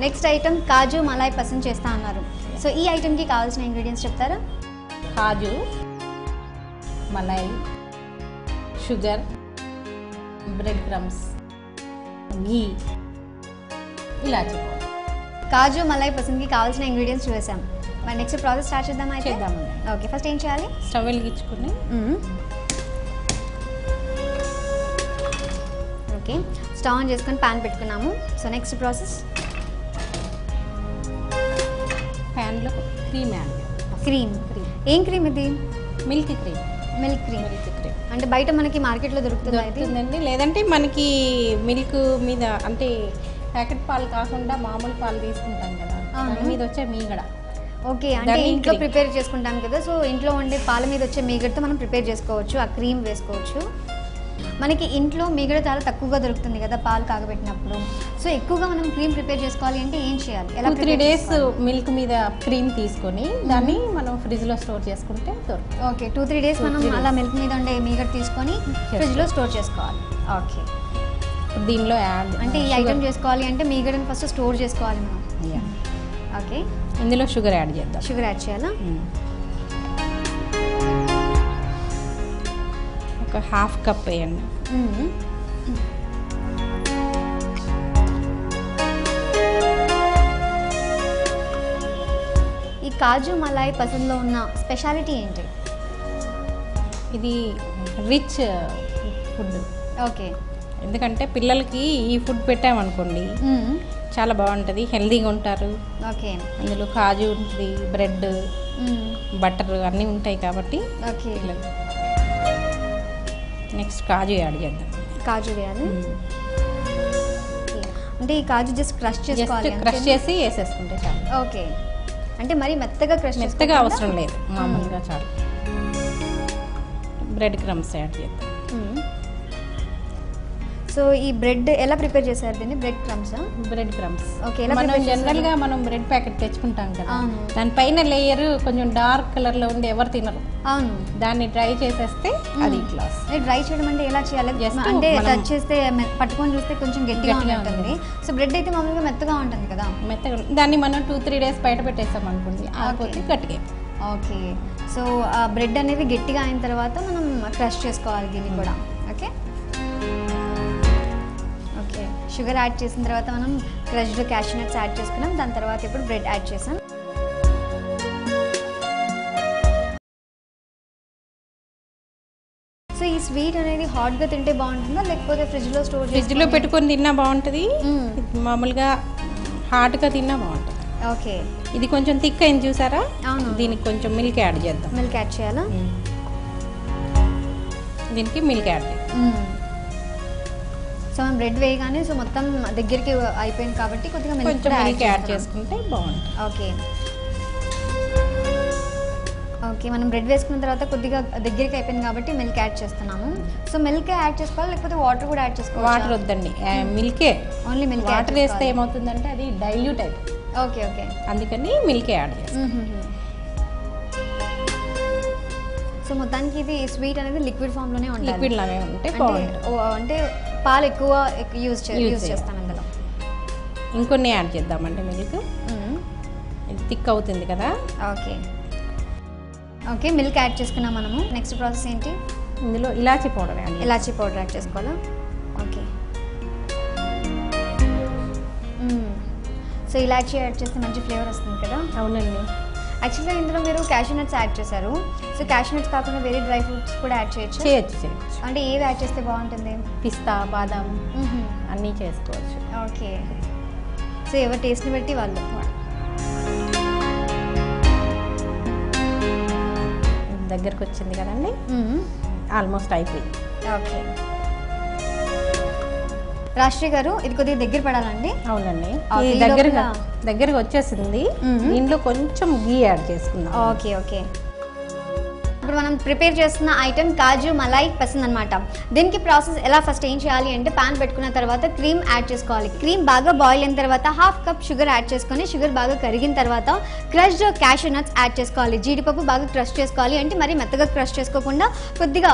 Next item కాజు Malay Pasand చేస్తా అన్నారు. So ఈ ఐటమ్కి కావాల్సిన ఇంగ్రీడియంట్స్ చెప్తారా? కాజు, మలాయ్, షుగర్, బ్రెడ్ క్రమ్స్, ఘీ, ఇలాచీ పౌడర్. కాజు మలాయ్ పసంద్కి కావాల్సిన ఇంగ్రీడియంట్స్ చూసాం. మరి నెక్స్ట్ ప్రాసెస్ స్టార్ట్ చేద్దాం అయితే. చేద్దామండి. ఓకే, ఫస్ట్ ఏం చేయాలి? స్టవ్ వెలిగించుకుని ఓకే, స్టవ్ ఆన్ చేసుకొని ప్యాన్ పెట్టుకున్నాము. సో నెక్స్ట్ ప్రాసెస్, ప్యాన్లో క్రీమ్ యాడ్ చేయాలి. క్రీమ్. ఏం క్రీమ్ ఇది? Milk cream. Milk cream. Milk cream అంటే బయట మనకి మార్కెట్లో దొరుకుతుందండి. లేదంటే మనకి మిల్క్ మీద అంటే ప్యాకెట్ పాలు కాకుండా మామూలు పాలు తీసుకుంటాం కదా, దాని మీద వచ్చే మీగడ. ఓకే, అంటే ఇంట్లో ప్రిపేర్ చేసుకుంటాం కదా, సో ఇంట్లో ఉండే పాల మీద వచ్చే మీగడతో మనం ప్రిపేర్ చేసుకోవచ్చు, ఆ క్రీమ్ వేసుకోవచ్చు. మనకి ఇంట్లో మీగడ చాలా తక్కువగా దొరుకుతుంది కదా పాలు కాగబెట్టినప్పుడు. సో ఎక్కువగా మనం క్రీమ్ ప్రిపేర్ చేసుకోవాలి అంటే ఏం చేయాలి? ఎలా 3 days మిల్క్ మీద క్రీమ్ తీసుకొని దాన్ని మనం ఫ్రిడ్జ్లో స్టోర్ చేసుకుంటే దొరుకుతుంది. ఓకే, 2-3 days మనం అలా మిల్క్ మీద ఉండే మీగడ తీసుకొని ఫ్రిడ్జ్లో స్టోర్ చేసుకోవాలి. ఓకే, దీనిలో యాడ్ అంటే ఈ ఐటమ్ చేసుకోవాలి అంటే మీగడని ఫస్ట్ స్టోర్ చేసుకోవాలి మనం. ఓకే, ఇందులో షుగర్ యాడ్ చేద్దాం. షుగర్ యాడ్ చేయాలా? ఒక 1/2 కప్ వేయండి. ఈ కాజు మలాయ్ పసంద్లో ఉన్న స్పెషాలిటీ ఏంటి? ఇది రిచ్ ఫుడ్. ఓకే, ఎందుకంటే పిల్లలకి ఈ ఫుడ్ పెట్టామనుకోండి చాలా బాగుంటుంది, హెల్తీగా ఉంటారు. ఓకే, అందులో కాజు ఉంటుంది, బ్రెడ్, బటర్ అన్నీ ఉంటాయి కాబట్టి. ఓకే, నెక్స్ట్ కాజు యాడ్ చేద్దాం. కాజు వేయాలి. అంటే ఈ కాజు జస్ట్ క్రష్ చేసుకోవాలి, క్రష్ చేసి వేసేసుకుంటే చాలు. ఓకే, అంటే మరి మెత్తగా మెత్తగా అవసరం లేదు, మామూలుగా చాలు. బ్రెడ్ క్రమ్స్ యాడ్ చేద్దాం. సో ఈ బ్రెడ్ ఎలా ప్రిపేర్ చేశారు దీన్ని? Bread crumbs. Bread crumbs. Okay, మనం జనరల్గా మనం బ్రెడ్ ప్యాకెట్ తెచ్చుకుంటాం కదా, దానిపైన లేయర్ కొంచెం డార్క్ కలర్లో ఉండి ఎవరు తినరు. అవును, దాన్ని డ్రై చేసేస్తే అది ఇట్లా. డ్రై చేయడం అంటే ఎలా చేయాలి? అంటే టచ్ చేస్తే పట్టుకొని చూస్తే కొంచెం గట్టిగా ఉంటుంది. సో బ్రెడ్ అయితే మామూలుగా మెత్తగా ఉంటుంది కదా. మెత్తగా దాన్ని మనం 2-3 days బయట పెట్టేస్తాం అనుకోండి, ఆగిపోతే గట్టిగా. ఓకే, సో ఆ బ్రెడ్ అనేది గట్టిగా అయిన తర్వాత మనం క్రష్ చేసుకోవాలి దీన్ని కూడా. ఓకే, ఓకే, షుగర్ యాడ్ చేసిన తర్వాత మనం క్రష్డ్ క్యాష్యూ నట్స్ యాడ్ చేసుకున్నాం. దాని తర్వాత ఇప్పుడు బ్రెడ్ యాడ్ చేసాం. సో ఈ స్వీట్ అనేది హాట్గా తింటే బాగుంటుందా లేకపోతే ఫ్రిడ్జ్లో పెట్టుకొని తిన్నా బాగుంటుంది, మామూలుగా హాట్గా తిన్నా బాగుంటుంది. ఓకే, ఇది కొంచెం థిక్ అయింది చూసారా? అవును, దీనికి కొంచెం మిల్క్ యాడ్ చేద్దాం. మిల్క్ యాడ్ చేయాలా? దీనికి మిల్క్ యాడ్ చేద్దాం. సో మనం బ్రెడ్ వేయగానే సో మొత్తం దగ్గరికి అయిపోయింది కాబట్టి కొద్దిగా మిల్క్ యాడ్ చేసుకుంటే బాగుంటుంది. ఓకే, ఓకే, మనం బ్రెడ్ వేసుకున్న తర్వాత కొద్దిగా దగ్గరికి అయిపోయింది కాబట్టి మిల్క్ యాడ్ చేస్తున్నాము. సో మిల్క్ యాడ్ చేసుకోవాలి లేకపోతే వాటర్ కూడా యాడ్ చేసుకోవాలి? వాటర్ వద్దండి, మిల్కే. Only milk. వాటర్ వేస్తే ఏమవుతుందంటే అది డైల్యూట్ అయిపోతుంది. ఓకే, ఓకే, అందుకని మిల్కే యాడ్ చేస్తాం. సో మొత్తానికి ఇది స్వీట్ అనేది లిక్విడ్ ఫామ్లోనే ఉంటుంది. లిక్విడ్ లాగే ఉంటే అంటే పాలు ఎక్కువ యూజ్ చేస్తాం ఇందులో. ఇంకొన్ని యాడ్ చేద్దామండి మిల్క్. ఇది థిక్ అవుతుంది కదా. ఓకే, ఓకే, మిల్క్ యాడ్ చేసుకున్నాం మనము. నెక్స్ట్ ప్రాసెస్ ఏంటి? ఇందులో ఇలాచీ పౌడర్ యాడ్. ఇలాచీ పౌడర్ యాడ్ చేసుకోవాలా? ఓకే, సో ఇలాచీ యాడ్ చేస్తే మంచి ఫ్లేవర్ వస్తుంది కదా. అవునండి. యాక్చువల్గా ఇందులో మీరు క్యాష్యూ నట్స్ యాడ్ చేశారు. సో క్యాష్యూ నట్స్ కాకుండా వేరే డ్రై ఫ్రూట్స్ కూడా యాడ్ చేయొచ్చు. అంటే ఏవి యాడ్ చేస్తే బాగుంటుంది? పిస్తా, బాదాం అన్నీ చేసుకోవచ్చు. ఓకే, సో ఎవరి టేస్ట్ని బట్టి వాళ్ళు. దగ్గరకు వచ్చింది కదండి, ఆల్మోస్ట్ అయిపోయింది. ఓకే, రాష్ట్రీ గారు ఇది కొద్దిగా దగ్గర పడాలండి. అవునండి, దగ్గరగా వచ్చేసింది. దీంట్లో కొంచెం గీ యాడ్ చేసుకుందాం. ఓకే, ఓకే, ఇప్పుడు మనం ప్రిపేర్ చేస్తున్న ఐటమ్ కాజు మలై పసంద్ అనమాట. దీనికి ప్రాసెస్ ఎలా, ఫస్ట్ ఏం చేయాలి అంటే పాన్ పెట్టుకున్న తర్వాత క్రీమ్ యాడ్ చేసుకోవాలి. క్రీమ్ బాగా బాయిల్ అయిన తర్వాత హాఫ్ కప్ షుగర్ యాడ్ చేసుకొని షుగర్ బాగా కరిగిన తర్వాత క్రష్డ్ క్యాషూ నట్స్ యాడ్ చేసుకోవాలి. జీడిపప్పు బాగా క్రష్ చేసుకోవాలి, అంటే మరి మెత్తగా క్రష్ చేసుకోకుండా కొద్దిగా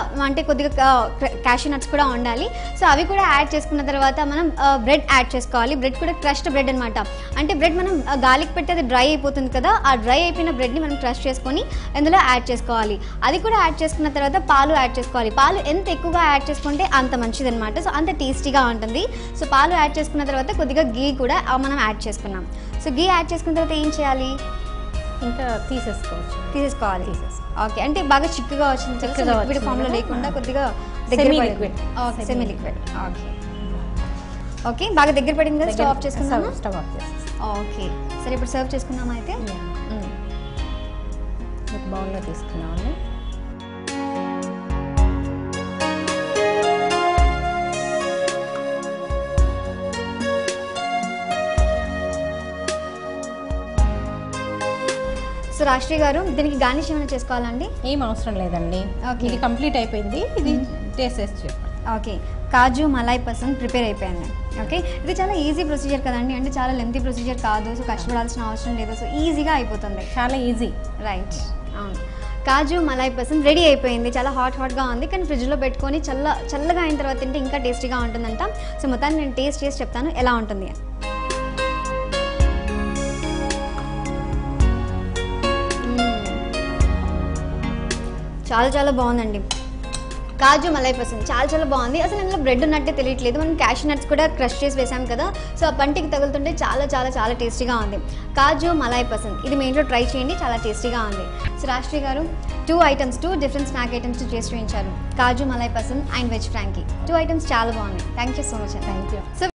క్యాషూ నట్స్ కూడా ఉండాలి. సో అవి కూడా యాడ్ చేసుకున్న తర్వాత మనం బ్రెడ్ యాడ్ చేసుకోవాలి. బ్రెడ్ కూడా క్రష్డ్ బ్రెడ్ అనమాట. అంటే బ్రెడ్ మనం గాలికి పెట్టి అది డ్రై అయిపోతుంది కదా, ఆ డ్రై అయిపోయిన బ్రెడ్ని మనం క్రష్ చేసుకొని ఇందులో యాడ్ చేసుకోవాలి. అది కూడా యాడ్ చేసుకున్న తర్వాత పాలు యాడ్ చేసుకోవాలి. పాలు ఎంత ఎక్కువగా యాడ్ చేసుకుంటే అంత మంచిది అనమాట. సో అంత టేస్టీగా ఉంటుంది. సో పాలు యాడ్ చేసుకున్న తర్వాత కొద్దిగా గీ కూడా మనం యాడ్ చేసుకున్నాం. సో గీ యాడ్ చేసుకున్న తర్వాత ఏం చేయాలి, ఇంకా తీసేసుకోవాలి. ఓకే, అంటే బాగా చిక్కగా వచ్చింది, లిక్విడ్ ఫామ్లో లేకుండా కొద్దిగా semi liquid. Semi liquid. Okay okay, బాగా దగ్గర పడింది కదా, స్టవ్ ఆఫ్ చేసుకుందాం. స్టవ్ ఆఫ్ చేసేసి ఓకే, సరే ఇప్పుడు సర్వ్ చేసుకుందాం. అయితే బౌల్లో తీసుకున్నామండి. సో రాష్ట్రీ గారు, దీనికి గార్నిష్ ఏమైనా చేసుకోవాలండి? ఏం అవసరం లేదండి, ఇది కంప్లీట్ అయిపోయింది. ఇది టేస్ట్ చేసి చెప్పండి. ఓకే, కాజు మలై పసంద్ ప్రిపేర్ అయిపోయింది. ఓకే, ఇది చాలా ఈజీ ప్రొసీజర్ కదండి, అంటే చాలా లెంతీ ప్రొసీజర్ కాదు. సో కష్టపడాల్సిన అవసరం లేదు, సో ఈజీగా అయిపోతుంది. చాలా ఈజీ. రైట్, అవును. కాజు మలై పసంద్ రెడీ అయిపోయింది. చాలా హాట్గా ఉంది, కానీ ఫ్రిడ్జ్లో పెట్టుకొని చల్లగా అయిన తర్వాత తింటే ఇంకా టేస్టీగా ఉంటుందంట. సో మొత్తాన్ని నేను టేస్ట్ చేసి చెప్తాను ఎలా ఉంటుంది. చాలా బాగుందండి. కాజు మలై పసంద్ చాలా బాగుంది. అసలు ఇందులో బ్రెడ్ ఉన్నట్టే తెలియట్లేదు. మనం క్యాషూ నట్స్ కూడా క్రష్ చేసి వేసాం కదా, సో ఆ పంటికి తగులుతుంటే చాలా టేస్టీగా ఉంది. కాజు మలై పసంద్ ఇది మీ ఇంట్లో ట్రై చేయండి, చాలా టేస్టీగా ఉంది. సో రాష్ట్రీ గారు 2 డిఫరెంట్ స్నాక్ ఐటమ్స్ చేసి చూపించారు. Kaju malai pasand and veg frankie 2 items చాలా బాగున్నాయి. Thank you so much. Thank you. So